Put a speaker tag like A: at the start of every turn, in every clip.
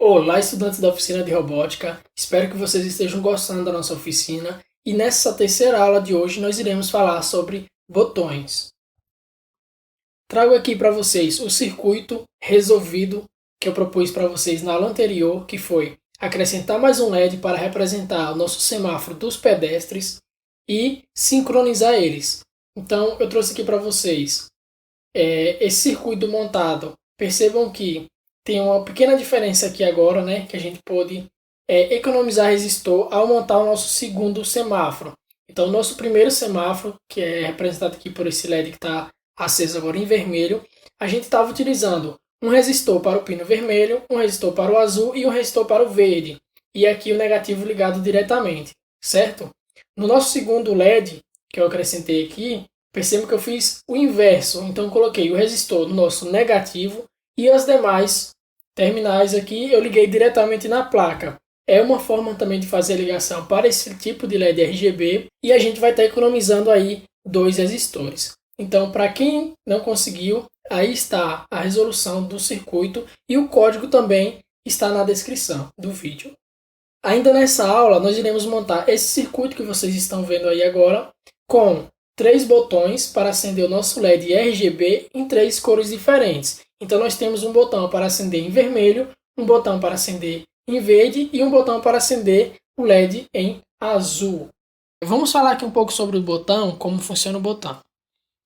A: Olá, estudantes da oficina de robótica. Espero que vocês estejam gostando da nossa oficina. E nessa terceira aula de hoje nós iremos falar sobre botões. Trago aqui para vocês o circuito resolvido que eu propus para vocês na aula anterior, que foi acrescentar mais um LED para representar o nosso semáforo dos pedestres e sincronizar eles. Então eu trouxe aqui para vocês esse circuito montado. Percebam que tem uma pequena diferença aqui agora, né, que a gente pôde economizar resistor ao montar o nosso segundo semáforo. Então, o nosso primeiro semáforo, que é representado aqui por esse LED que está aceso agora em vermelho, a gente estava utilizando um resistor para o pino vermelho, um resistor para o azul e um resistor para o verde. E aqui o negativo ligado diretamente, certo? No nosso segundo LED, que eu acrescentei aqui, percebo que eu fiz o inverso. Então, eu coloquei o resistor no nosso negativo e as demais terminais aqui eu liguei diretamente na placa. É uma forma também de fazer a ligação para esse tipo de LED RGB e a gente vai estar economizando aí 2 resistores. Então, para quem não conseguiu, aí está a resolução do circuito e o código também está na descrição do vídeo. Ainda nessa aula, nós iremos montar esse circuito que vocês estão vendo aí agora com 3 botões para acender o nosso LED RGB em 3 cores diferentes. Então nós temos um botão para acender em vermelho, um botão para acender em verde e um botão para acender o LED em azul. Vamos falar aqui um pouco sobre o botão, como funciona o botão.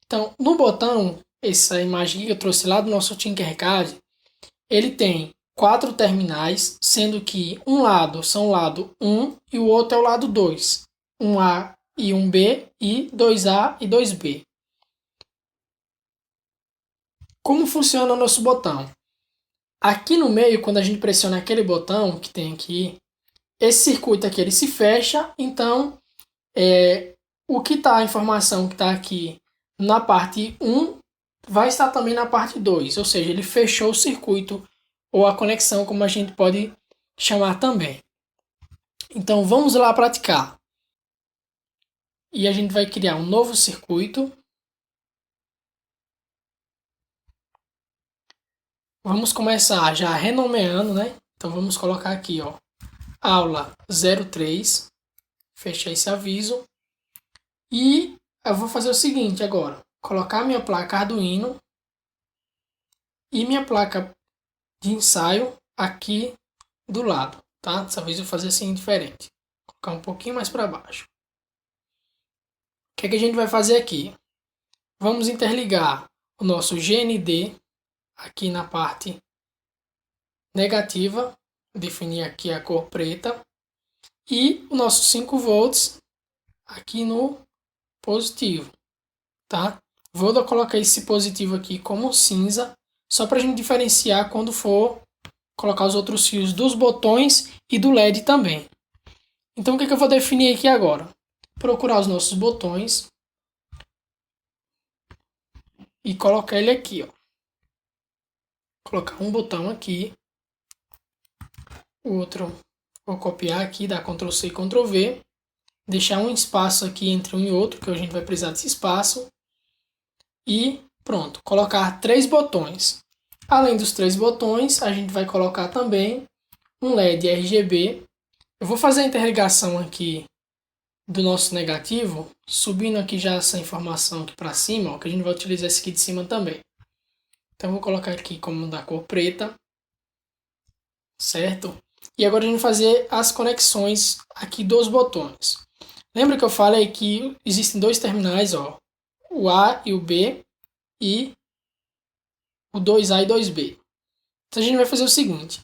A: Então, no botão, essa imagem que eu trouxe lá do nosso Tinkercad, ele tem 4 terminais, sendo que um lado são o lado 1 e o outro é o lado 2. 1A e 1B e 2A e 2B. Como funciona o nosso botão? Aqui no meio, quando a gente pressiona aquele botão que tem aqui, esse circuito aqui ele se fecha, então o que está, a informação que está aqui na parte 1 vai estar também na parte 2, ou seja, ele fechou o circuito ou a conexão, como a gente pode chamar também. Então vamos lá praticar. E a gente vai criar um novo circuito. Vamos começar já renomeando, né? Então vamos colocar aqui, ó, aula 03, fechar esse aviso. E eu vou fazer o seguinte agora, colocar minha placa Arduino e minha placa de ensaio aqui do lado, tá? Dessa vez eu vou fazer assim diferente. Colocar um pouquinho mais para baixo. O que é que a gente vai fazer aqui? Vamos interligar o nosso GND aqui na parte negativa, definir aqui a cor preta, e o nosso 5 volts aqui no positivo, tá? Vou colocar esse positivo aqui como cinza, só para a gente diferenciar quando for colocar os outros fios dos botões e do LED também. Então o que eu vou definir aqui agora? Procurar os nossos botões e colocar ele aqui, ó. Colocar um botão aqui, o outro vou copiar aqui, dar Ctrl C e Ctrl V, deixar um espaço aqui entre um e outro, que a gente vai precisar desse espaço, e pronto, colocar 3 botões. Além dos 3 botões, a gente vai colocar também um LED RGB. Eu vou fazer a interligação aqui do nosso negativo, subindo aqui já essa informação aqui para cima, ó, que a gente vai utilizar esse aqui de cima também. Então, vou colocar aqui como da cor preta, certo? E agora a gente vai fazer as conexões aqui dos botões. Lembra que eu falei que existem 2 terminais, ó, o A e o B, e o 2A e 2B. Então, a gente vai fazer o seguinte.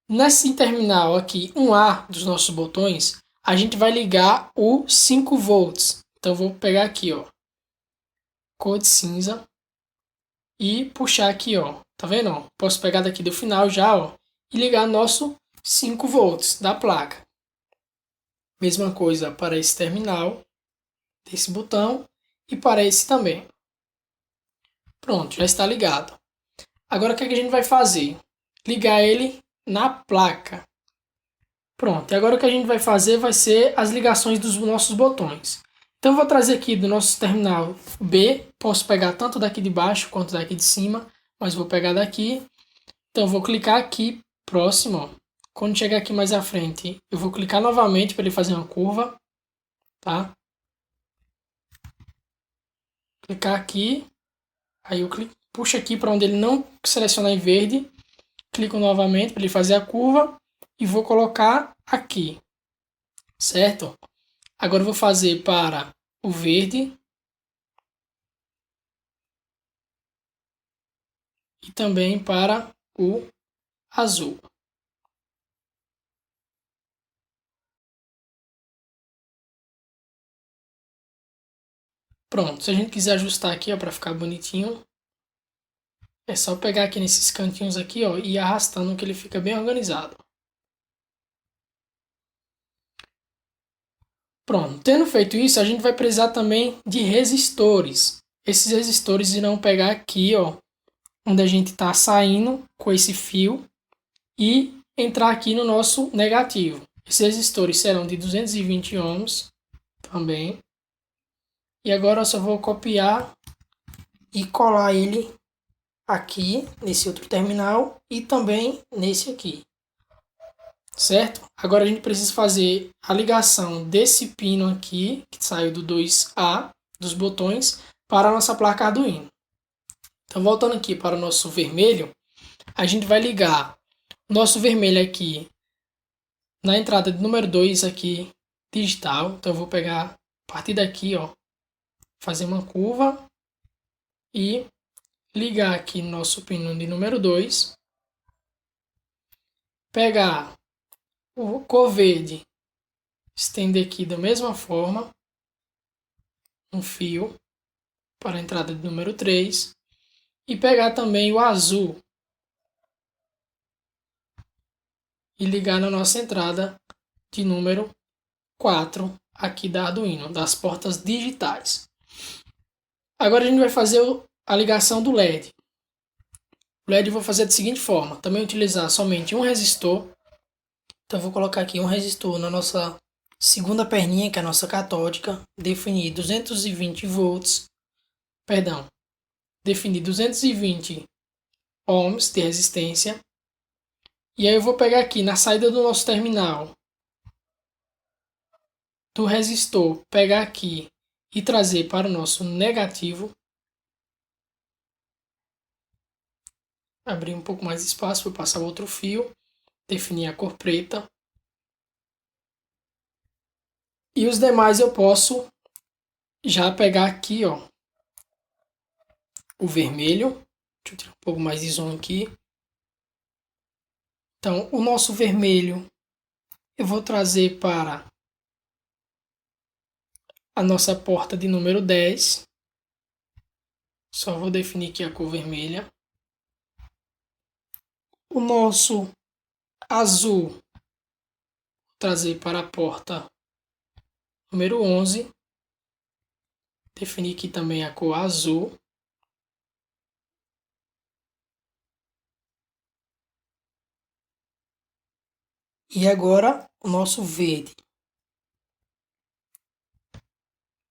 A: Nesse terminal aqui, 1A dos nossos botões, a gente vai ligar o 5 volts. Então, eu vou pegar aqui, ó, cor de cinza, e puxar aqui, ó, tá vendo? Ó? Posso pegar daqui do final já, ó, e ligar nosso 5 volts da placa. Mesma coisa para esse terminal desse botão e para esse também. Pronto, já está ligado. Agora o que a gente vai fazer? Ligar ele na placa. Pronto, e agora o que a gente vai fazer vai ser as ligações dos nossos botões. Então eu vou trazer aqui do nosso terminal B, posso pegar tanto daqui de baixo quanto daqui de cima, mas vou pegar daqui. Então eu vou clicar aqui Próximo, ó. Quando chegar aqui mais à frente, eu vou clicar novamente para ele fazer uma curva, tá? Clicar aqui, aí eu puxo aqui para onde ele não selecionar em verde, clico novamente para ele fazer a curva e vou colocar aqui, certo? Agora eu vou fazer para o verde e também para o azul. Pronto, se a gente quiser ajustar aqui para ficar bonitinho, é só pegar aqui nesses cantinhos aqui, ó, e ir arrastando que ele fica bem organizado. Pronto, tendo feito isso, a gente vai precisar também de resistores. Esses resistores irão pegar aqui, ó, onde a gente está saindo com esse fio e entrar aqui no nosso negativo. Esses resistores serão de 220 ohms também. E agora eu só vou copiar e colar ele aqui nesse outro terminal e também nesse aqui. Certo? Agora a gente precisa fazer a ligação desse pino aqui, que saiu do 2A, dos botões, para a nossa placa Arduino. Então, voltando aqui para o nosso vermelho, a gente vai ligar o nosso vermelho aqui na entrada de número 2 aqui, digital. Então, eu vou pegar a partir daqui, ó, fazer uma curva e ligar aqui no nosso pino de número 2. Pegar o cor verde, estender aqui da mesma forma, um fio para a entrada de número 3 e pegar também o azul e ligar na nossa entrada de número 4 aqui da Arduino, das portas digitais. Agora a gente vai fazer a ligação do LED. O LED eu vou fazer da seguinte forma, também utilizar somente um resistor. Então eu vou colocar aqui um resistor na nossa segunda perninha, que é a nossa catódica, definir 220 volts, perdão, definir 220 ohms de resistência. E aí eu vou pegar aqui na saída do nosso terminal do resistor, pegar aqui e trazer para o nosso negativo. Abrir um pouco mais de espaço, vou passar outro fio, definir a cor preta. E os demais eu posso já pegar aqui, ó, o vermelho. Deixa eu tirar um pouco mais de zoom aqui. Então, o nosso vermelho eu vou trazer para a nossa porta de número 10. Só vou definir aqui a cor vermelha. O nosso azul, vou trazer para a porta número 11. Definir aqui também a cor azul. E agora o nosso verde,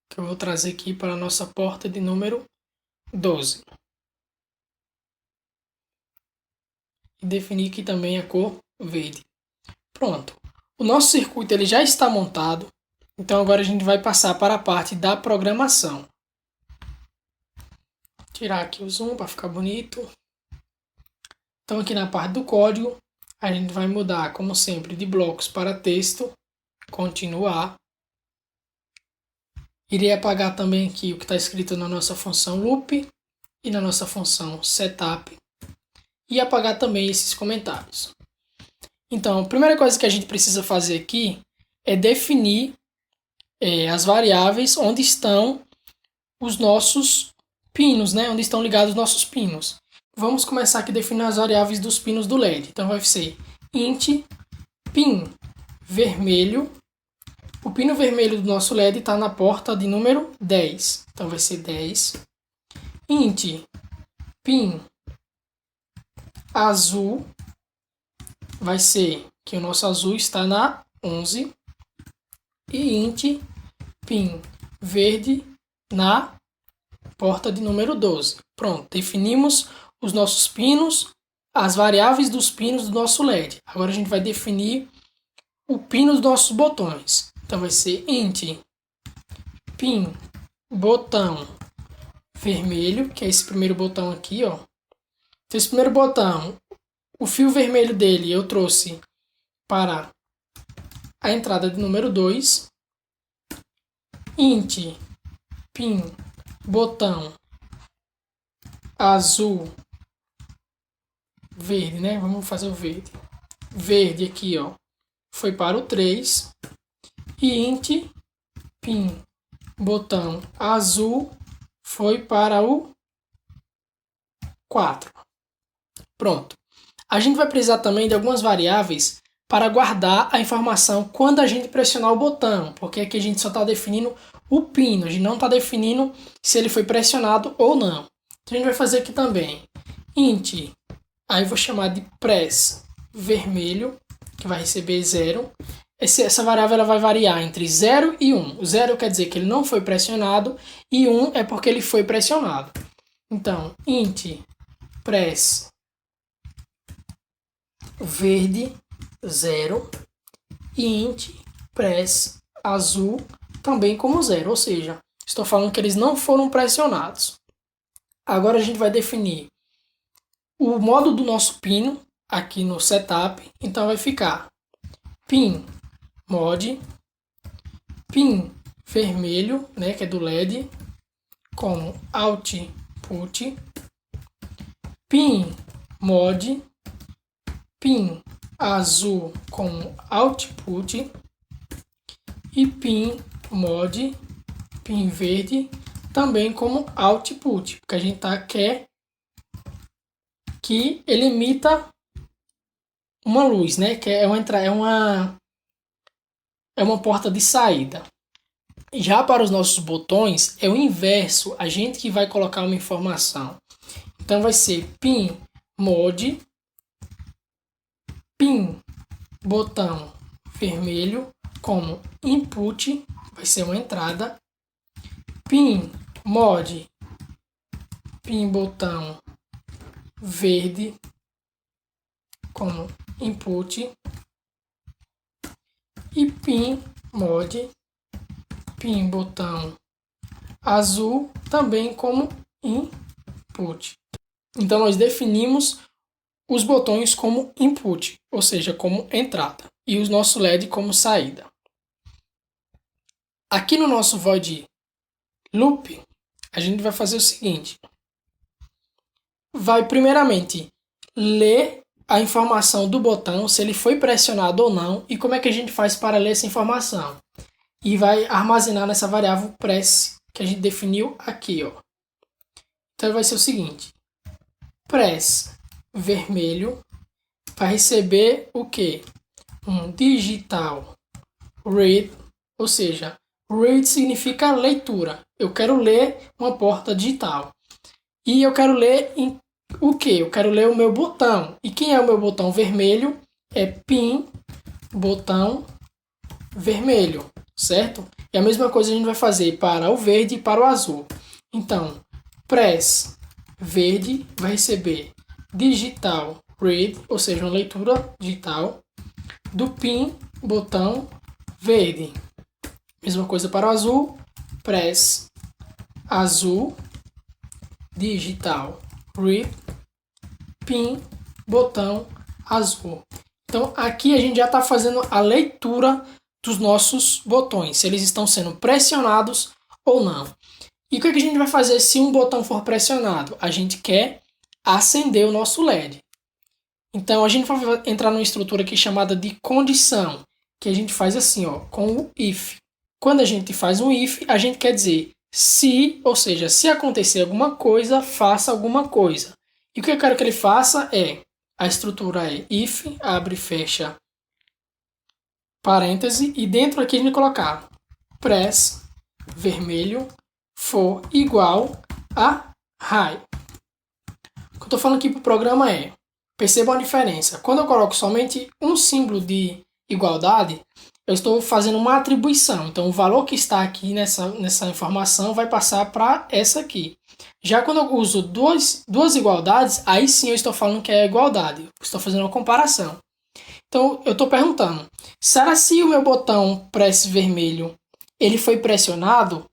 A: que eu vou trazer aqui para a nossa porta de número 12. E definir aqui também a cor verde. Pronto. O nosso circuito ele já está montado. Então agora a gente vai passar para a parte da programação. Tirar aqui o zoom para ficar bonito. Então aqui na parte do código, a gente vai mudar, como sempre, de blocos para texto, continuar. Irei apagar também aqui o que está escrito na nossa função loop e na nossa função setup. E apagar também esses comentários. Então, a primeira coisa que a gente precisa fazer aqui é definir as variáveis onde estão os nossos pinos, né? Onde estão ligados os nossos pinos. Vamos começar aqui definindo as variáveis dos pinos do LED. Então vai ser int pin vermelho. O pino vermelho do nosso LED está na porta de número 10. Então vai ser 10. Int pin azul. Vai ser que o nosso azul está na 11. E int pin verde na porta de número 12. Pronto, definimos os nossos pinos as variáveis dos pinos do nosso LED. Agora a gente vai definir o pino dos nossos botões. Então vai ser int pin botão vermelho, que é esse primeiro botão aqui, ó. Então esse primeiro botão, o fio vermelho dele eu trouxe para a entrada de número 2. Int pin botão azul verde, né? Vamos fazer o verde. Verde aqui, ó, foi para o 3. E int pin botão azul foi para o 4. Pronto. A gente vai precisar também de algumas variáveis para guardar a informação quando a gente pressionar o botão, porque aqui a gente só está definindo o pino, a gente não está definindo se ele foi pressionado ou não. Então a gente vai fazer aqui também int, aí eu vou chamar de press vermelho, que vai receber 0. Essa variável ela vai variar entre 0 e 1. O 0 quer dizer que ele não foi pressionado e 1 é porque ele foi pressionado. Então, int press verde 0 e int press azul também como 0, ou seja, estou falando que eles não foram pressionados. Agora a gente vai definir o modo do nosso pino aqui no setup, então vai ficar pin mod, pin vermelho, né, que é do LED, como output, pin mod, pin azul como output e pin mod, pin verde também como output, porque a gente quer que ele emita uma luz, né, que é uma porta de saída. Já para os nossos botões é o inverso, a gente que vai colocar uma informação. Então vai ser pin mod, pin botão vermelho como input, vai ser uma entrada, pin mod, pin botão verde como input e pin mod, pin botão azul também como input. Então nós definimos os botões como input, ou seja, como entrada, e os nossos LED como saída. Aqui no nosso void loop, a gente vai fazer o seguinte: vai primeiramente ler a informação do botão, se ele foi pressionado ou não, e como é que a gente faz para ler essa informação. E vai armazenar nessa variável press que a gente definiu aqui, ó. Então vai ser o seguinte: press vermelho vai receber o que? Um digital read, ou seja, read significa leitura. Eu quero ler uma porta digital. E eu quero ler o que? Eu quero ler o meu botão. E quem é o meu botão vermelho? É pin botão vermelho, certo? E a mesma coisa a gente vai fazer para o verde e para o azul. Então, press verde vai receber digital read, ou seja, uma leitura digital do pin botão verde. Mesma coisa para o azul, press azul digital read pin botão azul. Então aqui a gente já está fazendo a leitura dos nossos botões, se eles estão sendo pressionados ou não. E o que a gente vai fazer se um botão for pressionado? A gente quer acender o nosso LED. Então a gente vai entrar numa estrutura aqui chamada de condição, que a gente faz assim, ó, com o if. Quando a gente faz um if, a gente quer dizer se, ou seja, se acontecer alguma coisa, faça alguma coisa. E o que eu quero que ele faça a estrutura é if, abre e fecha parêntese, e dentro aqui a gente vai colocar press vermelho for igual a high. O que eu estou falando aqui para o programa percebam a diferença. Quando eu coloco somente um símbolo de igualdade, eu estou fazendo uma atribuição. Então o valor que está aqui nessa informação vai passar para essa aqui. Já quando eu uso duas igualdades, aí sim eu estou falando que é igualdade. Eu estou fazendo uma comparação. Então, eu estou perguntando, será se o meu botão press vermelho ele foi pressionado?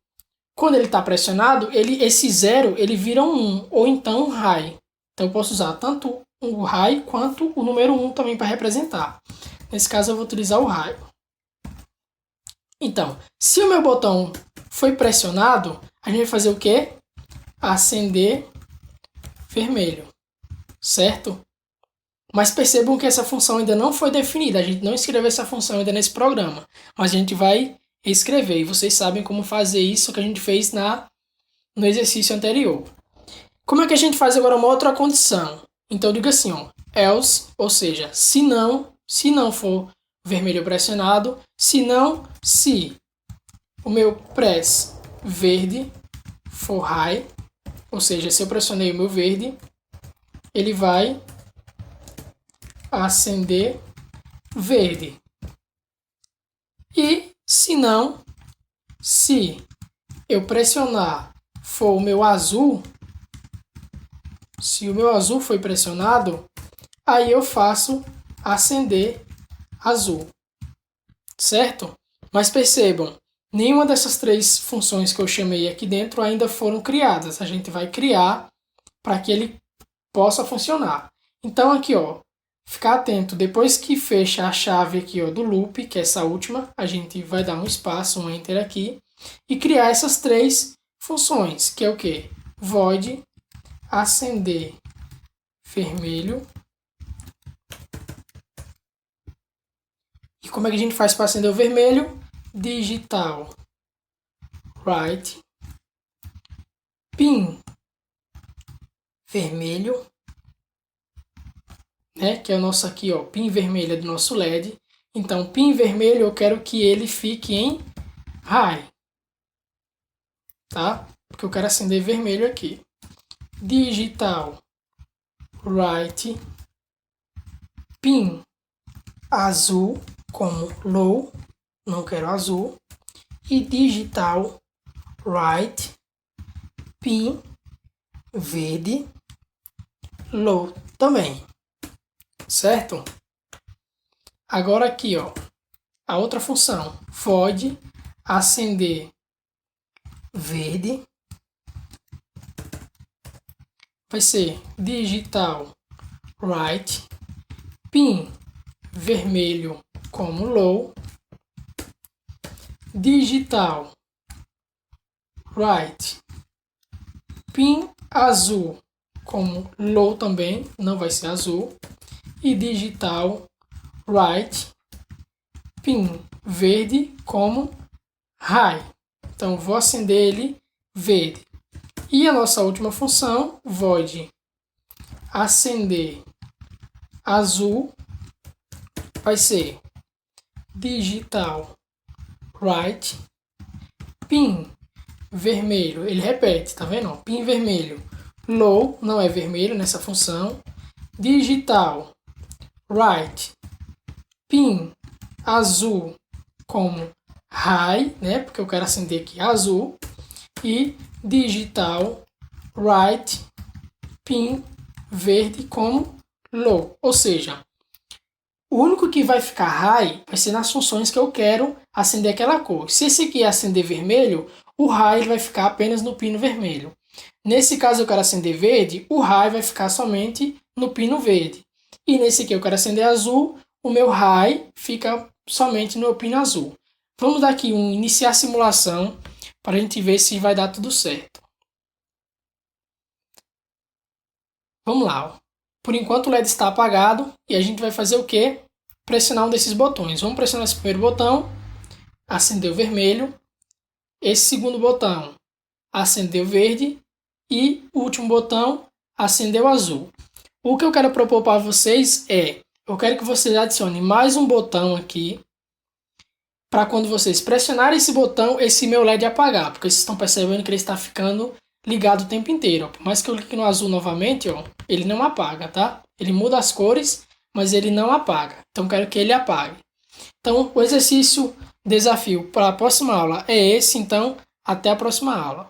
A: Quando ele está pressionado, esse 0 ele vira um 1, ou então um high. Então, eu posso usar tanto o high quanto o número 1 também para representar. Nesse caso, eu vou utilizar o high. Então, se o meu botão foi pressionado, a gente vai fazer o quê? Acender vermelho, certo? Mas percebam que essa função ainda não foi definida, a gente não escreveu essa função ainda nesse programa, mas a gente vai escrever, e vocês sabem como fazer isso que a gente fez no exercício anterior. Como é que a gente faz agora uma outra condição? Então diga assim, ó, else, ou seja, se não for vermelho pressionado, se o meu press verde for high, ou seja, se eu pressionei o meu verde, ele vai acender verde. E se eu pressionar for o meu azul, se o meu azul foi pressionado, aí eu faço acender azul, certo? Mas percebam, nenhuma dessas três funções que eu chamei aqui dentro ainda foram criadas. A gente vai criar para que ele possa funcionar. Então aqui, ó, ficar atento, depois que fecha a chave aqui, ó, do loop, que é essa última, a gente vai dar um espaço, um enter aqui, e criar essas três funções, que é o quê? Void acender vermelho. E como é que a gente faz para acender o vermelho? Digital right pin vermelho, né, que é o nosso aqui, ó, pin vermelho do nosso LED. Então, pin vermelho eu quero que ele fique em high, tá? Porque eu quero acender vermelho aqui. Digital right pin azul como low, não quero azul. E digital right pin verde low também, certo? Agora aqui, ó, a outra função, void acender verde, vai ser digital right pin vermelho como low, digital right pin azul como low também, não vai ser azul, e digital right pin verde como high. Então vou acender ele verde. E a nossa última função, void acender azul, vai ser digital right pin vermelho, ele repete, tá vendo? Pin vermelho low, não é vermelho nessa função, digital right pin azul como high, né? Porque eu quero acender aqui azul, e digital right pin verde como low, ou seja, o único que vai ficar high vai ser nas funções que eu quero acender aquela cor. Se esse aqui é acender vermelho, o high vai ficar apenas no pino vermelho. Nesse caso eu quero acender verde, o high vai ficar somente no pino verde. E nesse aqui eu quero acender azul, o meu high fica somente no pino azul. Vamos dar aqui um iniciar simulação para a gente ver se vai dar tudo certo. Vamos lá. Ó. Por enquanto o LED está apagado e a gente vai fazer o quê? Pressionar um desses botões. Vamos pressionar esse primeiro botão, acender o vermelho. Esse segundo botão, acender o verde. E o último botão, acender o azul. O que eu quero propor para vocês é, eu quero que vocês adicionem mais um botão aqui, para quando vocês pressionarem esse botão, esse meu LED apagar, porque vocês estão percebendo que ele está ficando ligado o tempo inteiro. Por mais que eu clique no azul novamente, ó, ele não apaga, tá? Ele muda as cores, mas ele não apaga. Então, quero que ele apague. Então, o exercício, desafio para a próxima aula é esse. Então, até a próxima aula.